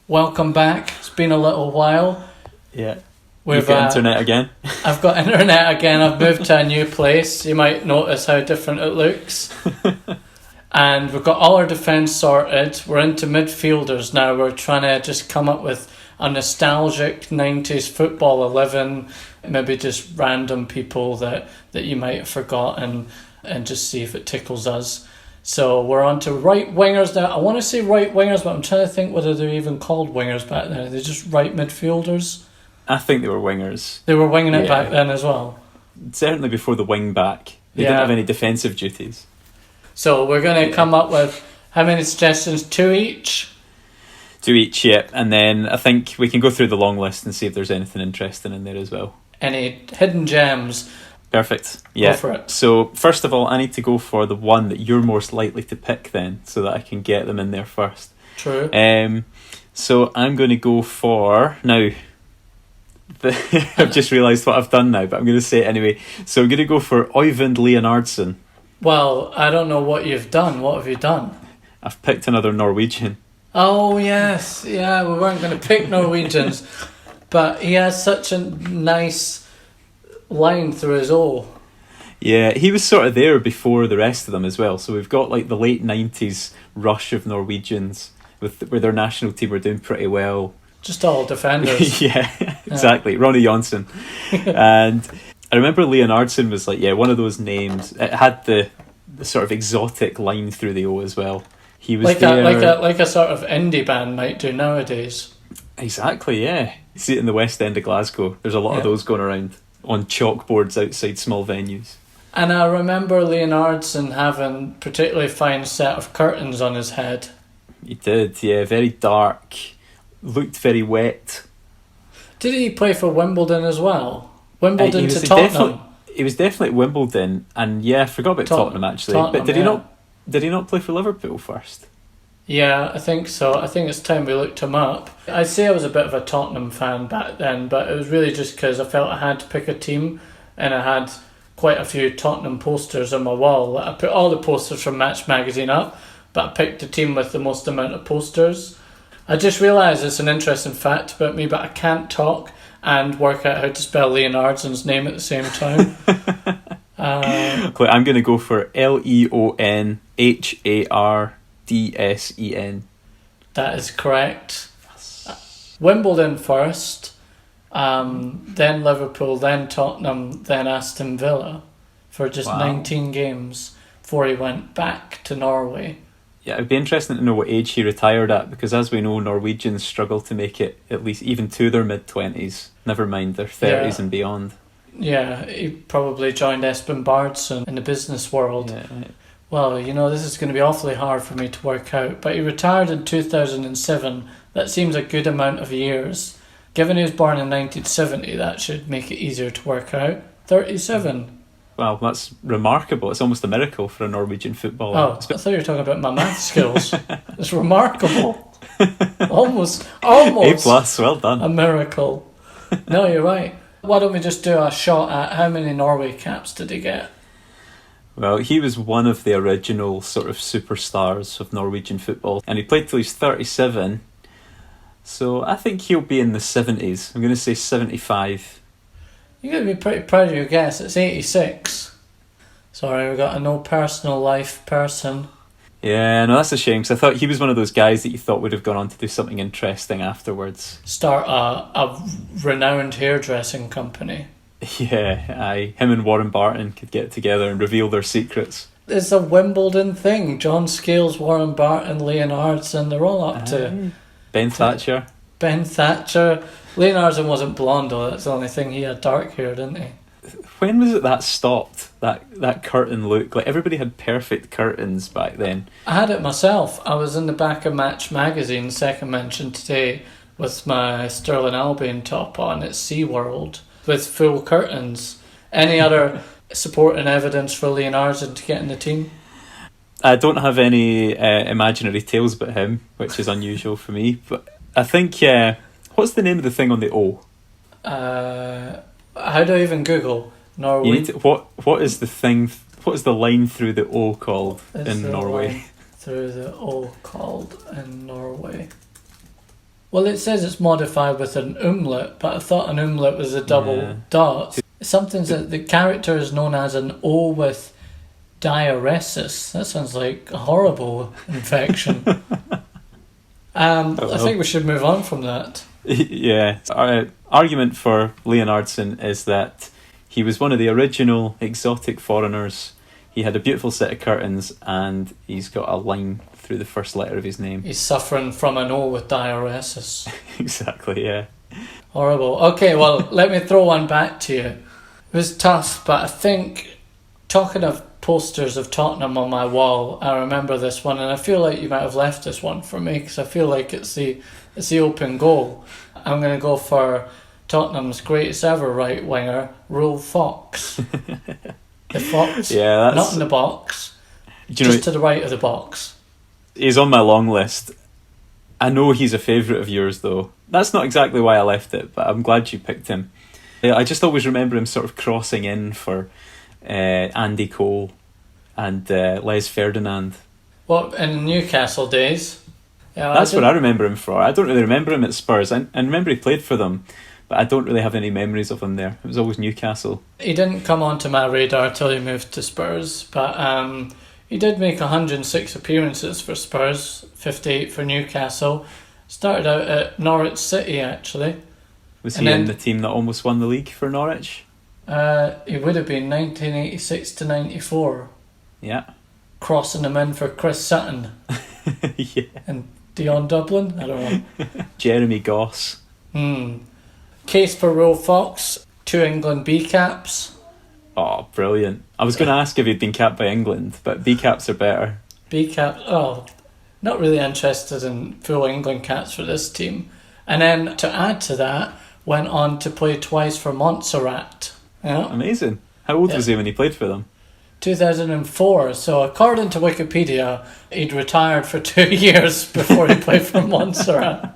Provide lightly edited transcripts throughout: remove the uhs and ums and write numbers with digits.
Welcome back. It's been a little while. Yeah. We've You've got internet again? I've got internet again. I've moved to a new place. You might notice how different it looks. And we've got all our defence sorted. We're into midfielders now. We're trying to just come up with a nostalgic 90s football 11, maybe just random people that you might have forgotten, and just see if it tickles us. So we're on to right wingers now. I want to say right wingers, but I'm trying to think whether they're even called wingers back then. Are they just right midfielders? I think they were wingers. They were winging it back then as well. Certainly before the wing back. They didn't have any defensive duties. So we're going to come up with, how many suggestions? 2 each? 2 each, yeah. And then I think we can go through the long list and see if there's anything interesting in there as well. Any hidden gems? Perfect. Yeah. Go for it. So first of all, I need to go for the one that you're most likely to pick then, so that I can get them in there first. True. So I'm going to go for... Now, I've just realised what I've done now, but I'm going to say it anyway. So I'm going to go for Øyvind Leonardsen. Well, I don't know what you've done. What have you done? I've picked another Norwegian. Oh, yes. Yeah, we weren't going to pick Norwegians. But he has such a nice line through his O. Yeah, he was sort of there before the rest of them as well. So we've got like the late 90s rush of Norwegians where their national team were doing pretty well. Just all defenders. Yeah, exactly. Ronny Johnsen. And I remember Leonardsen was like, one of those names. It had the sort of exotic line through the O as well. He was like there, like a sort of indie band might do nowadays. Exactly, yeah. You see it in the West End of Glasgow. There's a lot of those going around on chalkboards outside small venues. And I remember Leonardsen having a particularly fine set of curtains on his head. He did, yeah. Very dark. Looked very wet. Did he play for Wimbledon as well? Wimbledon to Tottenham? He was definitely at Wimbledon, and I forgot about Tottenham actually. But did he not play for Liverpool first? Yeah, I think so. I think it's time we looked him up. I'd say I was a bit of a Tottenham fan back then, but it was really just because I felt I had to pick a team, and I had quite a few Tottenham posters on my wall. I put all the posters from Match Magazine up, but I picked the team with the most amount of posters. I just realised it's an interesting fact about me, but I can't talk and work out how to spell Leonardsen's name at the same time. I'm going to go for Leonhardsен. That is correct. Wimbledon first, then Liverpool, then Tottenham, then Aston Villa for just 19 games before he went back to Norway. Yeah, it'd be interesting to know what age he retired at, because as we know, Norwegians struggle to make it at least even to their mid-20s, never mind their 30s and beyond. Yeah, he probably joined Espen Baardsen in the business world. Yeah. Well, this is going to be awfully hard for me to work out, but he retired in 2007. That seems a good amount of years. Given he was born in 1970, that should make it easier to work out. 37. Well, that's remarkable. It's almost a miracle for a Norwegian footballer. Oh, I thought you were talking about my math skills. It's remarkable. Almost. A+, well done. A miracle. No, you're right. Why don't we just do a shot at how many Norway caps did he get? Well, he was one of the original sort of superstars of Norwegian football, and he played till he's 37. So I think he'll be in the 70s. I'm going to say 75. You're going to be pretty proud of your guess. It's 86. Sorry, we got a no personal life person. Yeah, no, that's a shame, because I thought he was one of those guys that you thought would have gone on to do something interesting afterwards. Start a renowned hairdressing company. Yeah, aye. Him and Warren Barton could get together and reveal their secrets. It's a Wimbledon thing. John Scales, Warren Barton, Leonardsen, they're all up to... Ben Thatcher. Leonardsen wasn't blonde though, that's the only thing. He had dark hair, didn't he? When was it that stopped? That curtain look? Like, everybody had perfect curtains back then. I had it myself. I was in the back of Match Magazine, second mention today, with my Sterling Albion top on at SeaWorld, with full curtains. Any other supporting evidence for Leonardsen to get in the team? I don't have any imaginary tales about him, which is unusual for me. But I think, what's the name of the thing on the O? How do I even Google Norway? What is the thing? What is the line through the O called in Norway? Through the O called in Norway. Well, it says it's modified with an umlaut, but I thought an umlaut was a double dot. Something that the character is known as an O with diuresis. That sounds like a horrible infection. I think we should move on from that. Yeah. Our argument for Leonardson is that he was one of the original exotic foreigners. He had a beautiful set of curtains and he's got a line through the first letter of his name. He's suffering from an O with diuresis. Exactly, yeah. Horrible. Okay, well, let me throw one back to you. It was tough, but I think, talking of posters of Tottenham on my wall, I remember this one, and I feel like you might have left this one for me because I feel like it's the open goal. I'm going to go for Tottenham's greatest ever right winger, Rule Fox. The Fox, not in the box, just to the right of the box. He's on my long list. I know he's a favourite of yours, though. That's not exactly why I left it, but I'm glad you picked him. I just always remember him sort of crossing in for Andy Cole and Les Ferdinand. Well, in Newcastle days. Yeah, that's what I remember him for. I don't really remember him at Spurs. I remember he played for them, but I don't really have any memories of him there. It was always Newcastle. He didn't come onto my radar till he moved to Spurs, but he did make 106 appearances for Spurs, 58 for Newcastle. Started out at Norwich City, actually. Was he in the team that almost won the league for Norwich? He would have been 1986 to 94. Yeah. Crossing them in for Chris Sutton. Yeah. And Dion Dublin? I don't know. Jeremy Goss. Case for Will Fox, 2 England B caps. Oh, brilliant. I was going to ask if he'd been capped by England, but B caps are better. B caps, not really interested in full England caps for this team. And then to add to that, went on to play twice for Montserrat. Yeah. Amazing. How old was he when he played for them? 2004. So according to Wikipedia, he'd retired for 2 years before he played for Montserrat.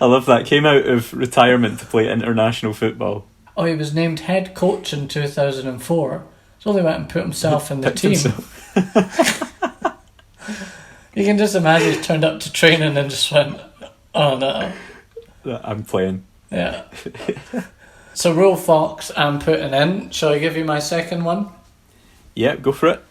I love that. Came out of retirement to play international football. Oh, he was named head coach in 2004. So only went and put himself in the team. You can just imagine he turned up to training and just went, oh no. I'm playing. Yeah. So Rule Fox I'm putting in. Shall I give you my second one? Yeah, go for it.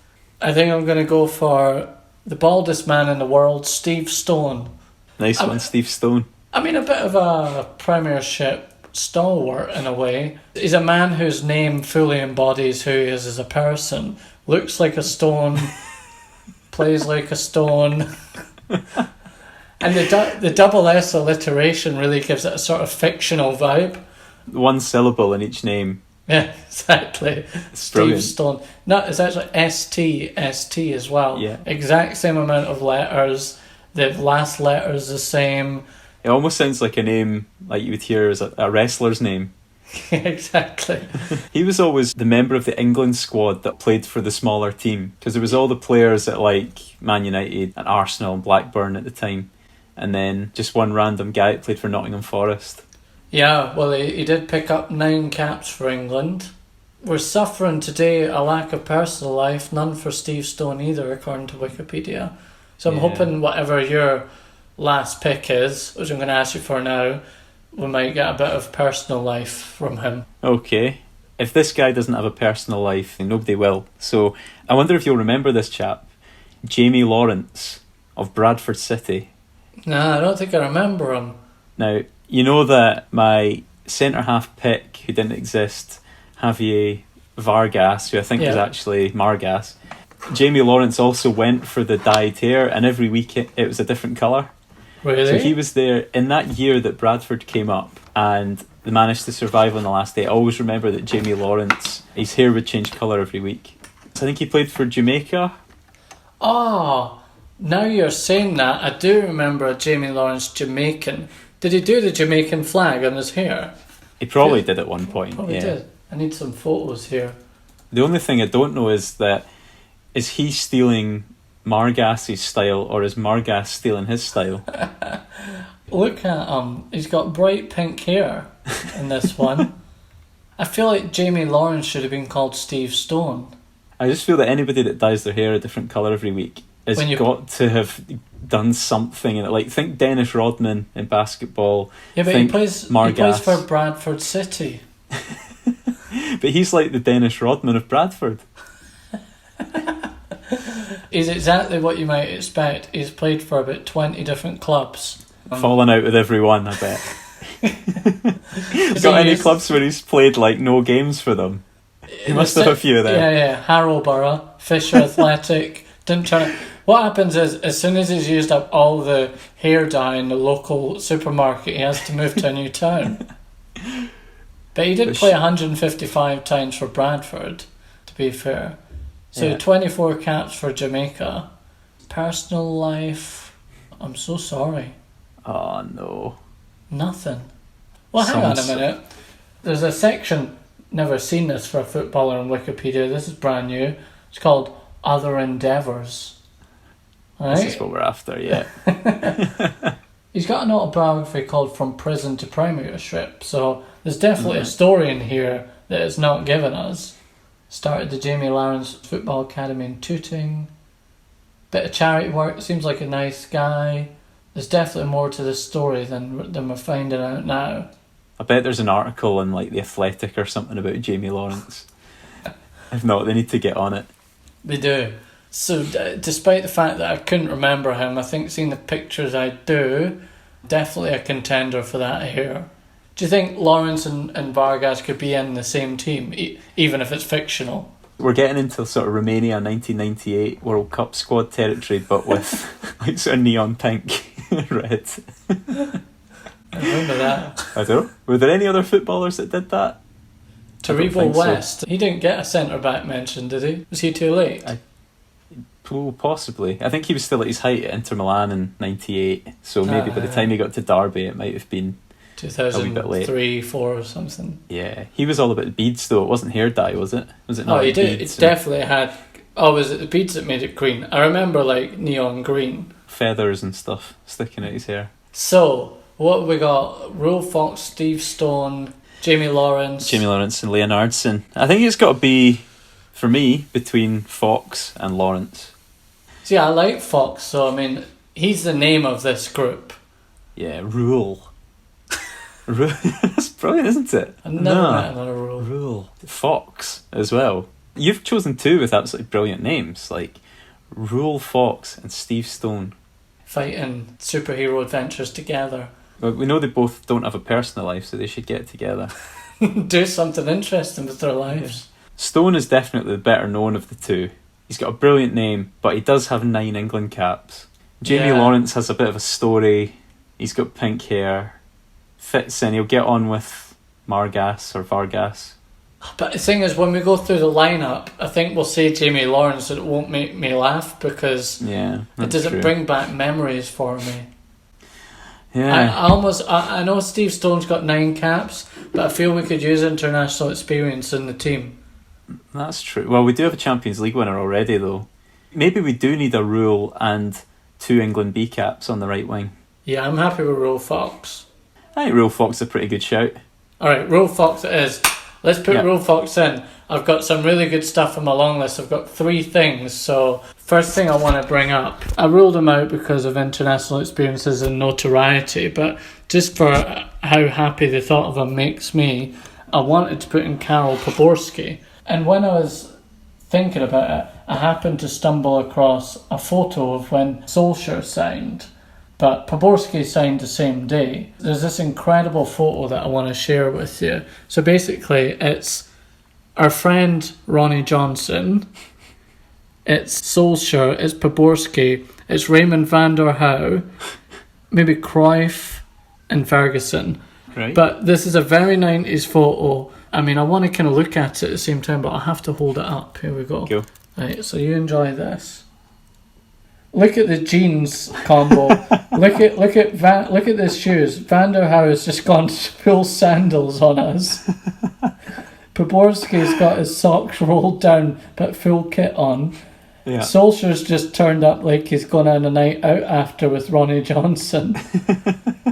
I think I'm going to go for the baldest man in the world, Steve Stone. Nice one, Steve Stone. I mean, a bit of a Premiership stalwart in a way. He's a man whose name fully embodies who he is as a person. Looks like a stone, plays like a stone. And the double S alliteration really gives it a sort of fictional vibe. One syllable in each name. Yeah, exactly. It's Steve brilliant. Stone. No, it's actually ST as well. Yeah. Exact same amount of letters. The last letter is the same. It almost sounds like a name like you would hear as a wrestler's name. Exactly. He was always the member of the England squad that played for the smaller team, because there was all the players at like Man United and Arsenal and Blackburn at the time, and then just one random guy that played for Nottingham Forest. Yeah, well, he did pick up 9 caps for England. We're suffering today a lack of personal life, none for Steve Stone either, according to Wikipedia. So I'm hoping whatever your last pick is, which I'm going to ask you for now, we might get a bit of personal life from him. Okay. If this guy doesn't have a personal life, then nobody will. So I wonder if you'll remember this chap, Jamie Lawrence of Bradford City. No, I don't think I remember him. Now, you know that my centre-half pick, who didn't exist, Javier Vargas, who I think was actually Margas, Jamie Lawrence also went for the dyed hair, and every week it was a different colour. Really? So he was there in that year that Bradford came up and they managed to survive on the last day. I always remember that Jamie Lawrence, his hair would change colour every week. So I think he played for Jamaica. Oh, now you're saying that, I do remember a Jamie Lawrence Jamaican. Did he do the Jamaican flag on his hair? He probably did at one point. Probably did. I need some photos here. The only thing I don't know is he stealing Margas's style, or is Margas stealing his style? Look at him. He's got bright pink hair in this one. I feel like Jamie Lawrence should have been called Steve Stone. I just feel that anybody that dyes their hair a different colour every week has When you- got to have done something in it. Like, think Dennis Rodman in basketball. Yeah, but he think plays Margas. for Bradford City. But he's like the Dennis Rodman of Bradford. He's exactly what you might expect. He's played for about 20 different clubs. Fallen out with everyone, I bet. Got any clubs where he's played like no games for them? He must have a few of them. Yeah. Harrowborough, Fisher Athletic. Didn't try to... What happens is, as soon as he's used up all the hair dye in the local supermarket, he has to move to a new town. But he did play 155 times for Bradford, to be fair. So 24 caps for Jamaica. Personal life, I'm so sorry. Oh, no. Nothing. Well, hang on a minute. There's a section, never seen this for a footballer on Wikipedia. This is brand new. It's called Other Endeavours. Right? This is what we're after, yeah. He's got an autobiography called From Prison to Premiership, so there's definitely a story in here that it's not given us. Started the Jamie Lawrence Football Academy in Tooting. Bit of charity work, seems like a nice guy. There's definitely more to this story than we're finding out now. I bet there's an article in like The Athletic or something about Jamie Lawrence. If not, they need to get on it. They do. So despite the fact that I couldn't remember him, I think seeing the pictures I do, definitely a contender for that here. Do you think Lawrence and Vargas could be in the same team, even if it's fictional? We're getting into sort of Romania 1998 World Cup squad territory, but with like sort of neon pink, red. I remember that. I don't know. Were there any other footballers that did that? Taribo West. So. He didn't get a centre-back mention, did he? Was he too late? Possibly. I think he was still at his height at Inter Milan in 98, so maybe by the time he got to Derby it might have been 2003, 4 or something. Yeah, he was all about the beads though. It wasn't hair dye, was it? Was it not? Oh, he did. It definitely had... Oh, was it the beads that made it green? I remember like neon green. Feathers and stuff sticking out his hair. So, what have we got? Rule Fox, Steve Stone, Jamie Lawrence and Leonardson. I think it's got to be, for me, between Fox and Lawrence. See, I like Fox, so I mean, he's the name of this group. Yeah, Rule. That's brilliant, isn't it? I've never met another Rule. Rule. Fox as well. You've chosen two with absolutely brilliant names, like Rule Fox and Steve Stone. Fighting superhero adventures together. Well, we know they both don't have a personal life, so they should get together. Do something interesting with their lives. Stone is definitely the better known of the two. He's got a brilliant name, but he does have 9 England caps. Jamie Lawrence has a bit of a story. He's got pink hair. Fits in. He'll get on with Margas or Vargas. But the thing is, when we go through the lineup, I think we'll say Jamie Lawrence and it won't make me laugh because it doesn't bring back memories for me. Yeah. I know Steve Stone's got 9 caps, but I feel we could use international experience in the team. That's true. Well, we do have a Champions League winner already, though. Maybe we do need a Rule and 2 England B caps on the right wing. Yeah, I'm happy with Rule Fox. I think Rule Fox is a pretty good shout. Alright, Rule Fox it is. Let's put Rule Fox in. I've got some really good stuff on my long list. I've got 3 things. So, first thing I want to bring up. I ruled him out because of international experiences and notoriety, but just for how happy the thought of him makes me, I wanted to put in Karol Poborski. And when I was thinking about it, I happened to stumble across a photo of when Solskjaer signed. But Poborski signed the same day. There's this incredible photo that I want to share with you. So basically, it's our friend Ronnie Johnson, it's Solskjaer, it's Poborski, it's Raymond van der Houw, maybe Cruyff and Ferguson. Right. But this is a very 90s photo. I mean, I want to kind of look at it at the same time, but I have to hold it up. Here we go. Cool. Right, so you enjoy this. Look at the jeans combo. look at this shoes. Van der Houw has just gone full sandals on us. Poborski's got his socks rolled down but full kit on. Yeah. Solskjaer's just turned up like he's gone on a night out after with Ronnie Johnson.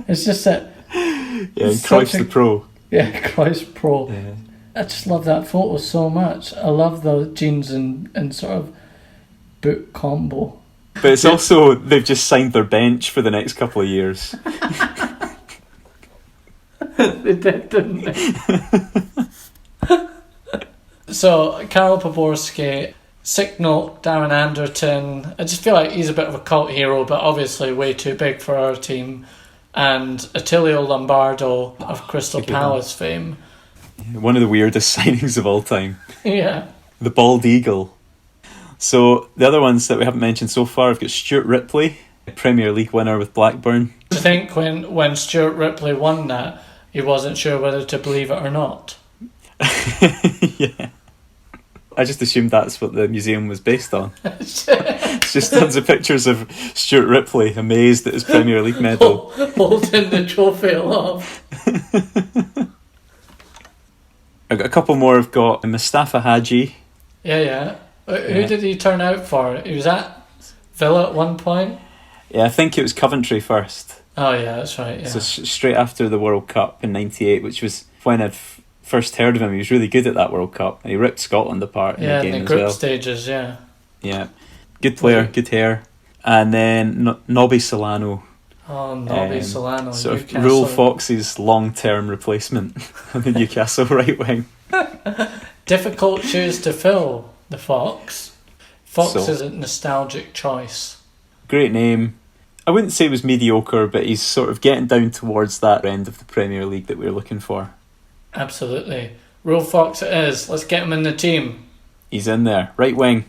It's just that. Yeah, and Cruyff's the pro. Yeah, Cruyff's pro. Yeah. I just love that photo so much. I love the jeans and sort of boot combo. But it's also, they've just signed their bench for the next couple of years. They did, didn't they? So, Karol Poborski, sick note, Darren Anderton. I just feel like he's a bit of a cult hero, but obviously way too big for our team. And Attilio Lombardo of Crystal Palace fame. One of the weirdest signings of all time. Yeah. The Bald Eagle. So, the other ones that we haven't mentioned so far, we've got Stuart Ripley, Premier League winner with Blackburn. I think when Stuart Ripley won that, he wasn't sure whether to believe it or not. Yeah. I just assumed that's what the museum was based on. It's just tons of pictures of Stuart Ripley amazed at his Premier League medal. Holding the trophy aloft. I've got a couple more. I've got Mustafa Hadji. Yeah. Who did he turn out for? He was at Villa at one point? Yeah, I think it was Coventry first. Oh, yeah, that's right, yeah. So straight after the World Cup in '98, which was when I'd first heard of him. He was really good at that World Cup, and he ripped Scotland apart in the game in the as group well. stages, yeah. Yeah, good player, good hair. And then Nobby Solano. Oh, Nobby Solano. Sort of Rule Fox's long-term replacement on the Newcastle right wing. Difficult shoes to fill, the Fox. Fox is a nostalgic choice. Great name. I wouldn't say he was mediocre, but he's sort of getting down towards that end of the Premier League that we were looking for. Absolutely. Rule Fox it is. Let's get him in the team. He's in there. Right wing.